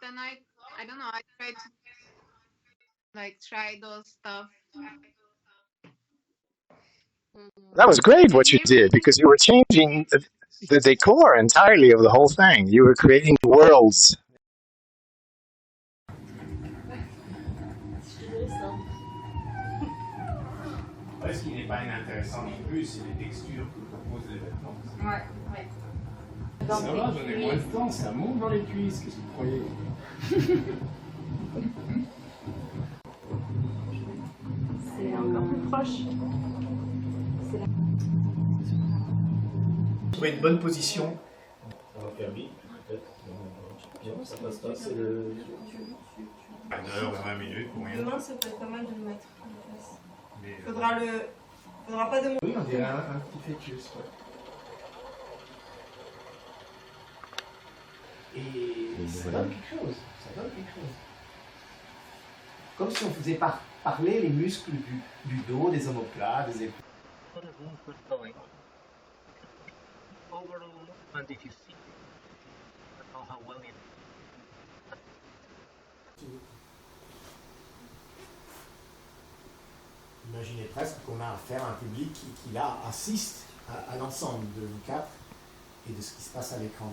then I don't know, I try to like try those stuff. That was great Can what you you hear me? did because you were changing the decor entirely of the whole thing. You were creating worlds. Ouais, ce qui n'est pas inintéressant non plus, c'est les textures que proposent les vêtements. Ouais, ouais. Ça va, j'en ai moins de temps, ça monte dans les cuisses, qu'est-ce que vous croyez? C'est encore plus proche. Trouver une bonne position. On va faire vite, peut-être. Non, ça passe pas, c'est le. 1 heure, 20 minutes pour rien. Demain, ça peut être pas mal de le mettre en place. Mais, Faudra pas demander. Oui, on dirait un petit fœtus. Ouais. Et ça donne quelque chose. Ça donne quelque chose. Comme si on faisait parler les muscles du dos, des omoplates, des épaules. What a room good going. Overall, and if you see how well it Imaginez presque qu'on a affaire à un public qui là assiste à l'ensemble de vous quatre et de ce qui se passe à l'écran.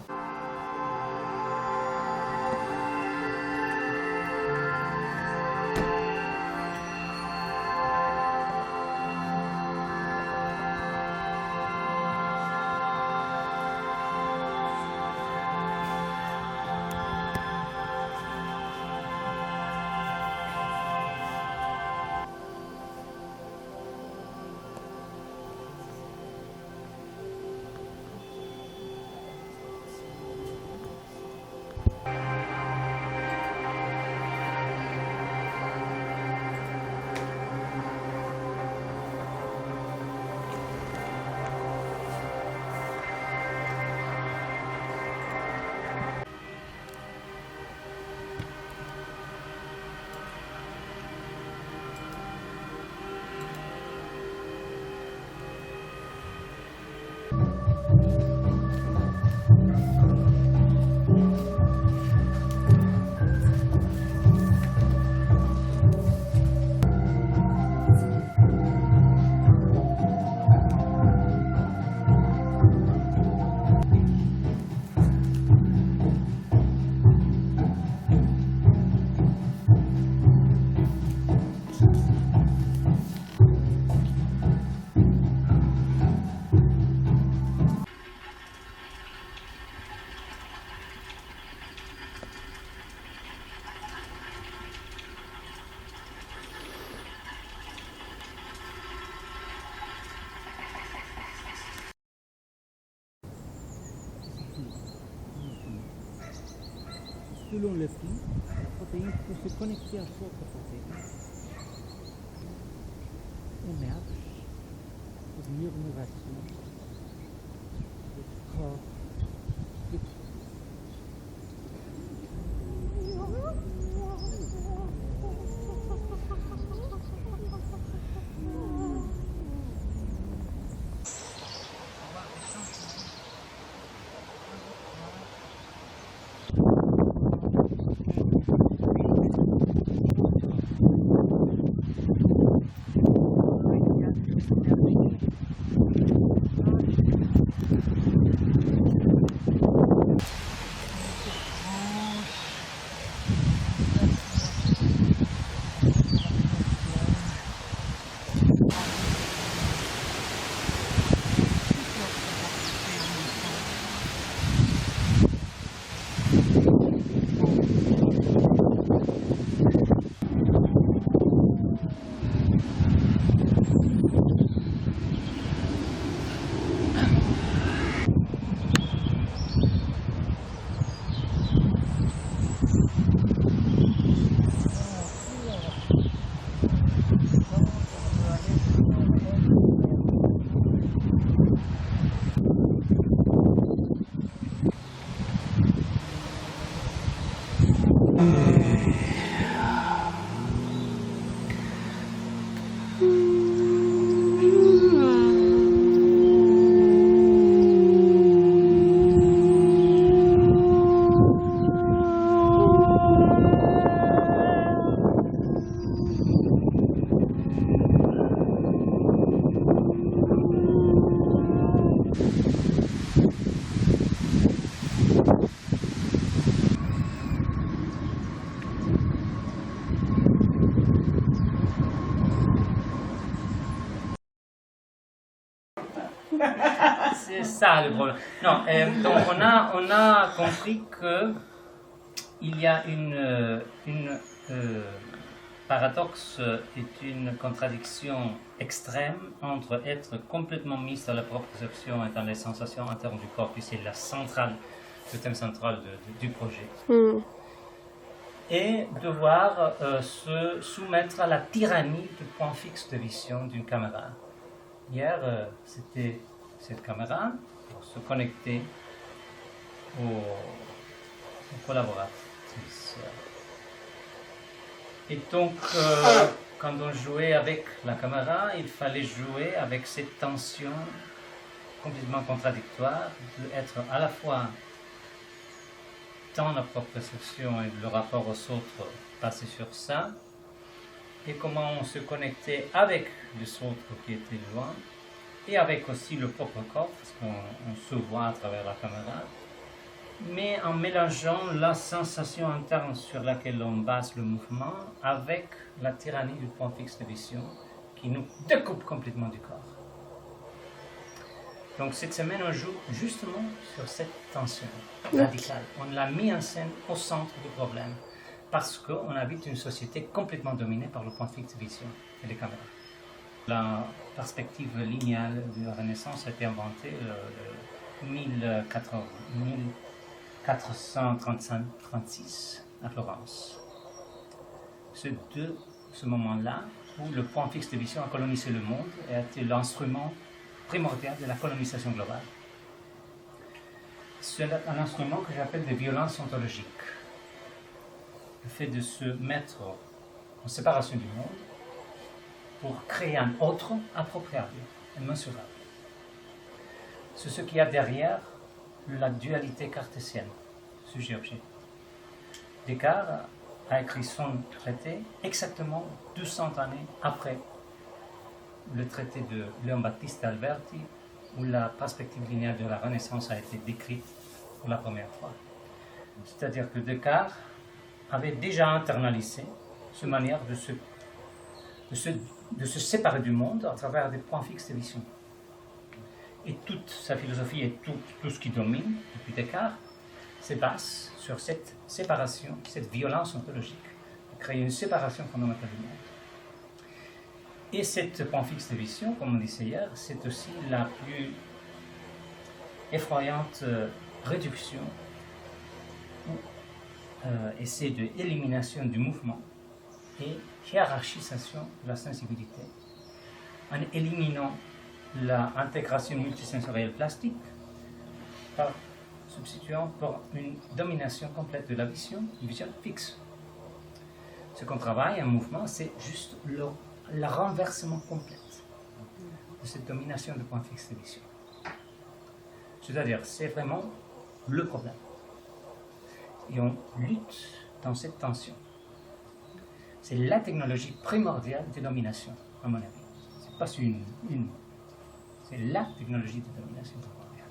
Selon le flux, la protéine peut se connecter à d'autres protéines. Émerge une murmuration du corps. C'est ça le problème. Non, donc on a compris que il y a une paradoxe et une contradiction extrême entre être complètement mis dans la proprioception et dans les sensations internes du corps, qui c'est le thème central du projet, et devoir se soumettre à la tyrannie du point fixe de vision d'une caméra. Hier, c'était cette caméra pour se connecter aux collaboratrices. Et donc, quand on jouait avec la caméra, il fallait jouer avec cette tension complètement contradictoire d'être à la fois dans la propre perception et le rapport aux autres basé sur ça, et comment on se connectait avec les autres qui étaient loin, et avec aussi le propre corps, parce qu'on se voit à travers la caméra, mais en mélangeant la sensation interne sur laquelle on base le mouvement avec la tyrannie du point fixe de vision qui nous découpe complètement du corps. Donc cette semaine, on joue justement sur cette tension radicale. On l'a mis en scène au centre du problème parce qu'on habite une société complètement dominée par le point fixe de vision et les caméras. La perspective linéale de la Renaissance a été inventée en 1435-36 à Florence. C'est de ce moment-là où le point fixe de vision a colonisé le monde et a été l'instrument primordial de la colonisation globale. C'est un instrument que j'appelle de violence ontologique. Le fait de se mettre en séparation du monde pour créer un autre appropriable, immensurable. C'est ce qu'il y a derrière la dualité cartésienne, sujet-objet. Descartes a écrit son traité exactement 200 années après le traité de Léon Battista Alberti, où la perspective linéaire de la Renaissance a été décrite pour la première fois. C'est-à-dire que Descartes avait déjà internalisé cette manière de se séparer du monde à travers des points fixes de vision. Et toute sa philosophie et tout ce qui domine depuis Descartes se base sur cette séparation, cette violence ontologique, créer une séparation fondamentale du monde. Et cette point fixe de vision, comme on disait hier, c'est aussi la plus effrayante réduction ou essai d'élimination du mouvement et hiérarchisation de la sensibilité en éliminant l'intégration multisensorielle plastique par substituant pour une domination complète de la vision, une vision fixe. Ce qu'on travaille en mouvement, c'est juste le renversement complet de cette domination de point fixe de vision. C'est-à-dire, c'est vraiment le problème. Et on lutte dans cette tension. C'est la technologie primordiale de domination, à mon avis. C'est pas une. C'est la technologie de domination primordiale.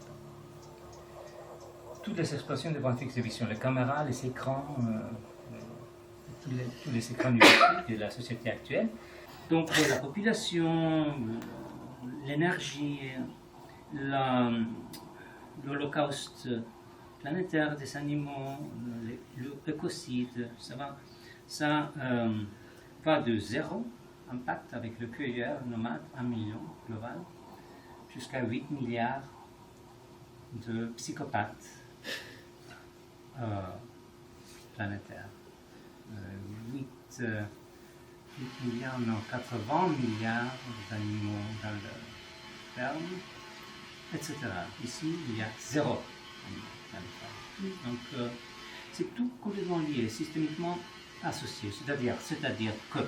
Toutes les explosions de point fixe de vision, les caméras, les écrans, tous les écrans numériques de la société actuelle. Donc la population, l'énergie, l'holocauste planétaire des animaux, l'écocide, ça va de zéro impact avec le cueilleur nomade, 1 million global, jusqu'à 8 milliards de psychopathes planétaires. 8 milliards, non, 80 milliards d'animaux dans leur ferme, etc. Ici, il y a 0 animaux dans la ferme. Donc, c'est tout complètement lié, systémiquement associé. C'est-à-dire que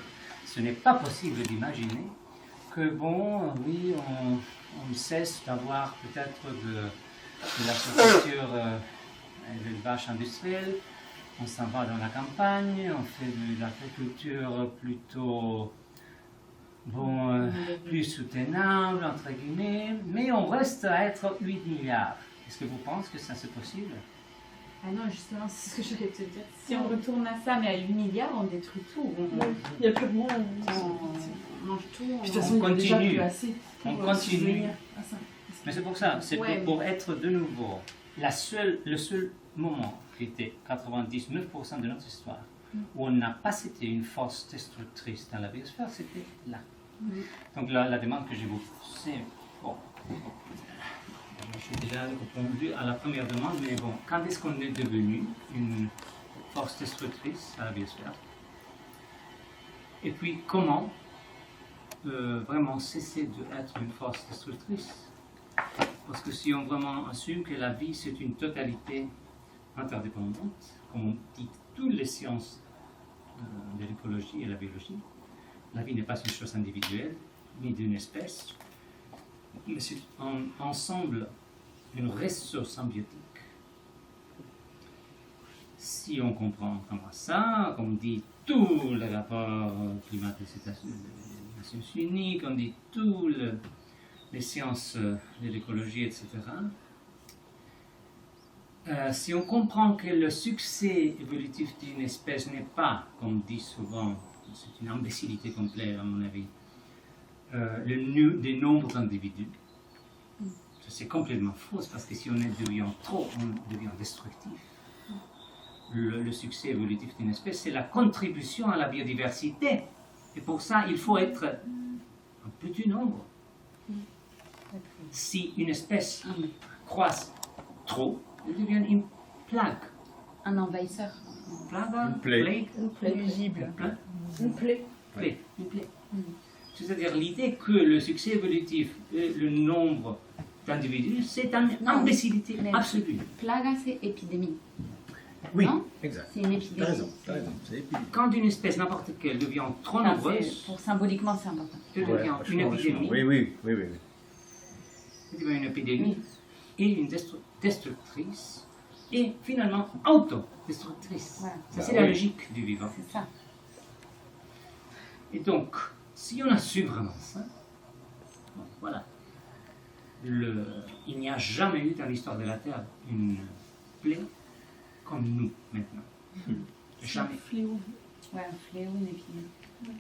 ce n'est pas possible d'imaginer que, bon, oui, on cesse d'avoir peut-être de l'agriculture et de l'élevage industriel, on s'en va dans la campagne, on fait de l'agriculture plutôt, bon, plus soutenable, entre guillemets, mais on reste à être 8 milliards. Est-ce que vous pensez que ça c'est possible? Ah non, justement, c'est ce que j'allais te dire. Si on retourne à ça, mais à 8 milliards, on détruit tout. Il n'y a plus de monde. On mange tout. On continue. On continue. Mais c'est pour ça, c'est Ouais, pour être de nouveau le seul moment qui était 99% de notre histoire où on n'a pas cité une force destructrice dans la biosphère, c'était là. Donc la demande que je vous pose, c'est, bon, j'ai déjà répondu à la première demande, mais bon, quand est-ce qu'on est devenu une force destructrice à la biosphère? Et puis comment vraiment cesser d'être une force destructrice? Parce que si on vraiment assume que la vie c'est une totalité interdépendante, comme on dit toutes les sciences de l'écologie et la biologie, la vie n'est pas une chose individuelle, ni d'une espèce, mais c'est un ensemble, une ressource symbiotique. Si on comprend comment ça, comme dit tous les rapports climatiques des Nations Unies, comme dit tous les sciences de l'écologie, etc., si on comprend que le succès évolutif d'une espèce n'est pas, comme dit souvent, c'est une imbécilité complète à mon avis, des nombres d'individus, c'est complètement faux, parce que si on devient trop, on devient destructif. Le succès évolutif d'une espèce, c'est la contribution à la biodiversité. Et pour ça, il faut être un petit nombre. Si une espèce croisse trop, elle devient une plague. Un envahisseur. Une plaie. Une plaie. Nuisible. Une plaie. Une plaie. C'est-à-dire l'idée que le succès évolutif et le nombre d'individus, c'est une imbécilité absolue. Plaga, c'est épidémie. Oui, Non, exact. c'est une épidémie. T'as raison, t'as raison. C'est épidémique. Quand une espèce, n'importe quelle, devient trop Enfin, nombreuse, pour symboliquement, c'est important. elle devient une épidémie. Oui. Elle devient une épidémie et une destructrice et finalement autodestructrice. Voilà. Ça, c'est la logique du vivant. C'est ça. Et donc, si on a su vraiment ça, bon, voilà. Il n'y a jamais eu dans l'histoire de la Terre une plaie comme nous maintenant. Jamais. Fléau. Ouais, un fléau, une épidémie.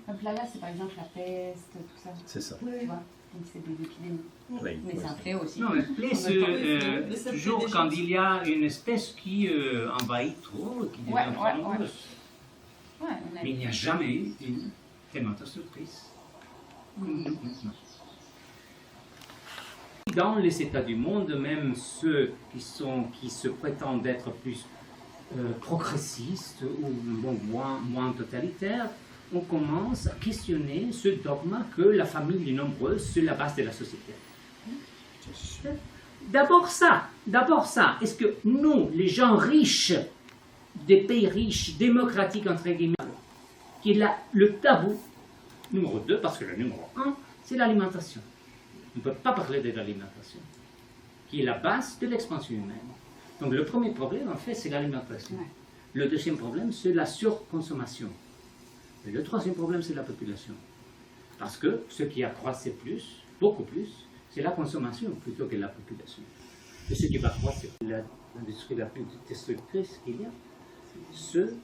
Un plaga, c'est par exemple la peste, tout ça. C'est ça. Tu vois, donc c'est des épidémies. Oui, Mais c'est un fléau aussi. Non, mais plaie, c'est toujours quand il y a une espèce qui envahit trop, qui devient trop nombreuse. Ouais, on a Mais il n'y a jamais eu une tellement destructrice comme nous maintenant. Dans les États du monde, même ceux qui se prétendent être plus progressistes ou bon, moins totalitaires, on commence à questionner ce dogme que la famille nombreuse, c'est la base de la société. D'abord ça. Est-ce que nous, les gens riches, des pays riches, démocratiques entre guillemets, qui est le tabou numéro 2, parce que le numéro 1, c'est l'alimentation. On ne peut pas parler de l'alimentation, qui est la base de l'expansion humaine. Donc le premier problème, en fait, c'est l'alimentation. Ouais. Le deuxième problème, c'est la surconsommation. Et le troisième problème, c'est la population. Parce que ce qui a croissé plus, beaucoup plus, c'est la consommation plutôt que la population. Et ce qui va croître, c'est l'industrie la plus destructrice qu'il y a, c'est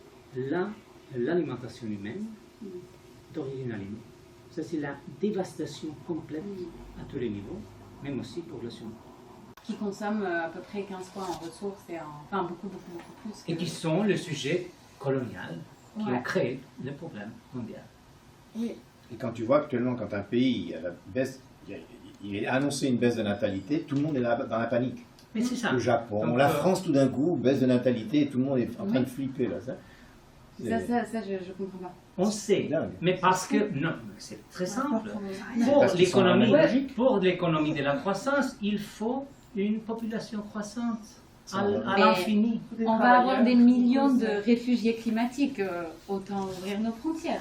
l'alimentation humaine d'origine animale. Ça, c'est la dévastation complète à tous les niveaux, même aussi pour le humain. Qui consomment à peu près 15 fois en ressources et enfin beaucoup plus. Et qui sont le sujet colonial qui Ouais. a créé le problème mondial. Oui. Et quand tu vois actuellement, quand un pays a la baisse, il a annoncé une baisse de natalité, tout le monde est là dans la panique. Mais c'est ça. Le Japon, Donc, la France tout d'un coup, baisse de natalité, et tout le monde est en train de flipper là. Ça, Je comprends pas. On sait, dingue. mais parce que, non, c'est très simple. Parce qu'ils sont Pour l'économie de la croissance, il faut une population croissante à Mais l'infini. On va avoir des millions de réfugiés climatiques, autant ouvrir nos frontières.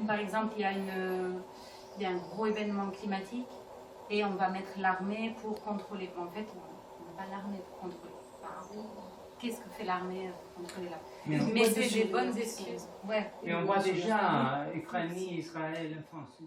Par exemple, il y a un gros événement climatique et on va mettre l'armée pour contrôler. En fait, on n'a pas l'armée pour contrôler. Enfin, qu'est-ce que fait l'armée pour contrôler là? Mais c'est des bonnes excuses. Ouais. Et on voit déjà Ukraine, Israël, France.